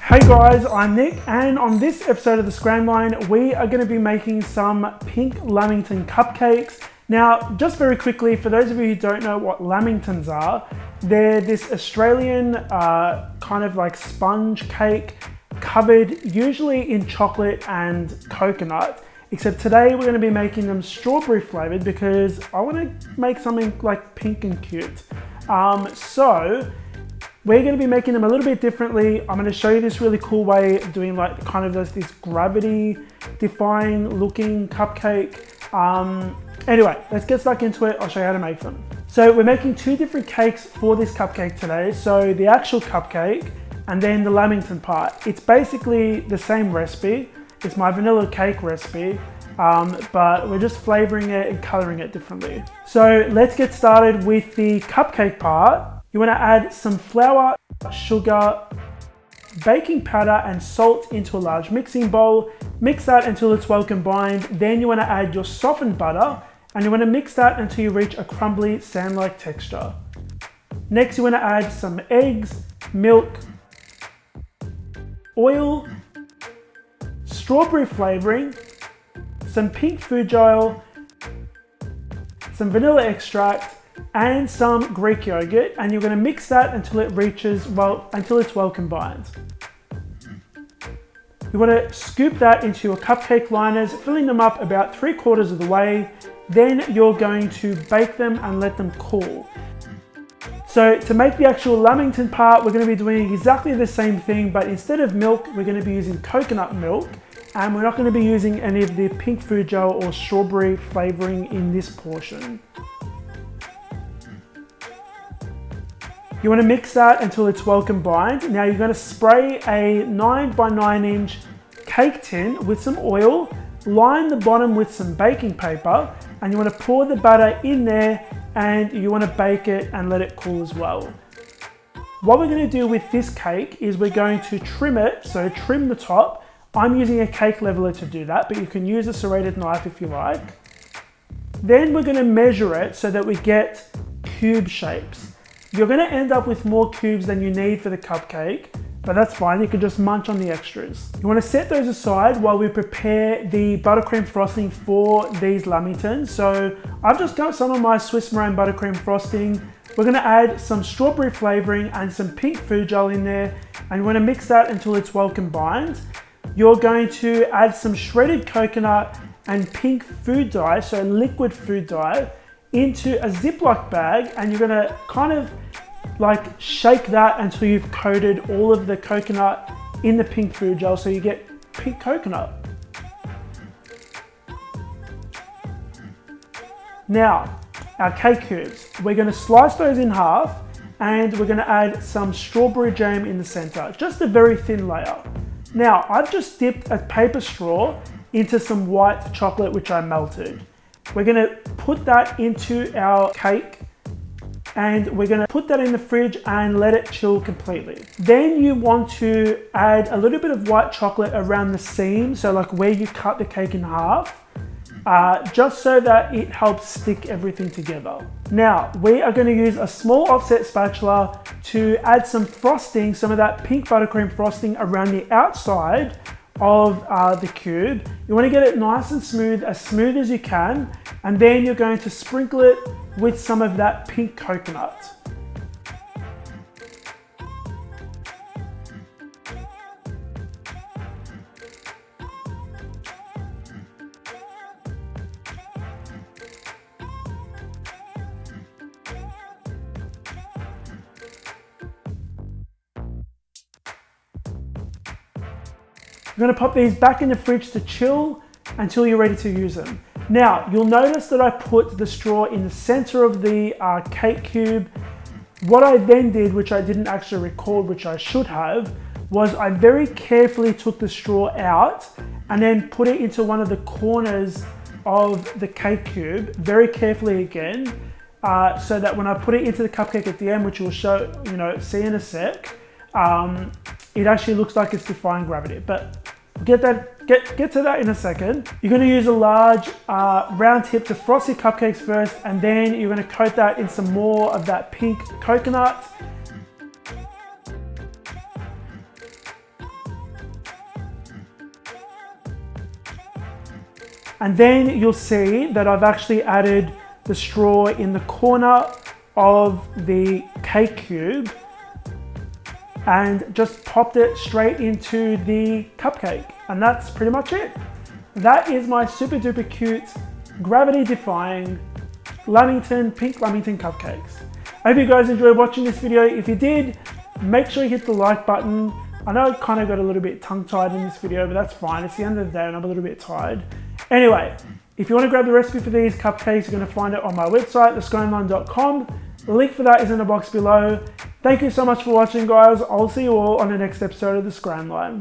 Hey guys, I'm Nick, and on this episode of the Scran Line, we are going to be making some pink Lamington cupcakes. Now, just very quickly, for those of you who don't know what Lamingtons are, they're this Australian kind of like sponge cake covered usually in chocolate and coconut. Except today we're going to be making them strawberry flavored because I want to make something like pink and cute. So we're going to be making them a little bit differently. I'm going to show you this really cool way of doing like kind of this gravity defying looking cupcake. Anyway, let's get stuck into it. I'll show you how to make them. So we're making two different cakes for this cupcake today. So the actual cupcake and then the Lamington part. It's basically the same recipe. It's my vanilla cake recipe, but we're just flavoring it and coloring it differently. So let's get started with the cupcake part. You want to add some flour, sugar, baking powder and salt into a large mixing bowl. Mix that until it's well combined. Then you want to add your softened butter and you want to mix that until you reach a crumbly sand-like texture. Next, you want to add some eggs, milk, oil, strawberry flavoring, some pink food oil, some vanilla extract, and some Greek yogurt, and you're going to mix that until it's well combined. You want to scoop that into your cupcake liners, filling them up about 3/4 of the way. Then you're going to bake them and let them cool. So to make the actual Lamington part, we're going to be doing exactly the same thing, but instead of milk, we're going to be using coconut milk, and we're not going to be using any of the pink food gel or strawberry flavoring in this portion. You want to mix that until it's well combined. Now you're going to spray a 9 by 9 inch cake tin with some oil, line the bottom with some baking paper, and you want to pour the batter in there and you want to bake it and let it cool as well. What we're going to do with this cake is we're going to trim it, so trim the top. I'm using a cake leveler to do that, but you can use a serrated knife if you like. Then we're going to measure it so that we get cube shapes. You're going to end up with more cubes than you need for the cupcake, but that's fine, you can just munch on the extras. You want to set those aside while we prepare the buttercream frosting for these Lamingtons. So I've just got some of my Swiss meringue buttercream frosting. We're going to add some strawberry flavoring and some pink food gel in there, and you want to mix that until it's well combined. You're going to add some shredded coconut and pink food dye, so liquid food dye, into a Ziploc bag, and you're going to kind of like shake that until you've coated all of the coconut in the pink food gel so you get pink coconut. Now, our cake cubes, we're going to slice those in half and we're going to add some strawberry jam in the center, just a very thin layer. Now, I've just dipped a paper straw into some white chocolate which I melted. We're going to put that into our cake and we're going to put that in the fridge and let it chill completely. Then you want to add a little bit of white chocolate around the seam, so like where you cut the cake in half, just so that it helps stick everything together. Now, we are going to use a small offset spatula to add some frosting, some of that pink buttercream frosting around the outside of the cube. You want to get it nice and smooth as you can, and then you're going to sprinkle it with some of that pink coconut. You're going to pop these back in the fridge to chill until you're ready to use them. Now, you'll notice that I put the straw in the center of the cake cube. What I then did, which I didn't actually record, which I should have, was I very carefully took the straw out and then put it into one of the corners of the cake cube, very carefully again, so that when I put it into the cupcake at the end, which we'll see in a sec, it actually looks like it's defying gravity. But get to that in a second. You're going to use a large round tip to frost your cupcakes first, and then you're going to coat that in some more of that pink coconut. And then you'll see that I've actually added the straw in the corner of the cake cube and just popped it straight into the cupcake. And that's pretty much it. That is my super duper cute, gravity defying Lamington, pink Lamington cupcakes. I hope you guys enjoyed watching this video. If you did, make sure you hit the like button. I know I kind of got a little bit tongue-tied in this video, but that's fine. It's the end of the day and I'm a little bit tired. Anyway, if you want to grab the recipe for these cupcakes, you're going to find it on my website, thescranline.com. The link for that is in the box below. Thank you so much for watching, guys. I'll see you all on the next episode of The Scran Line.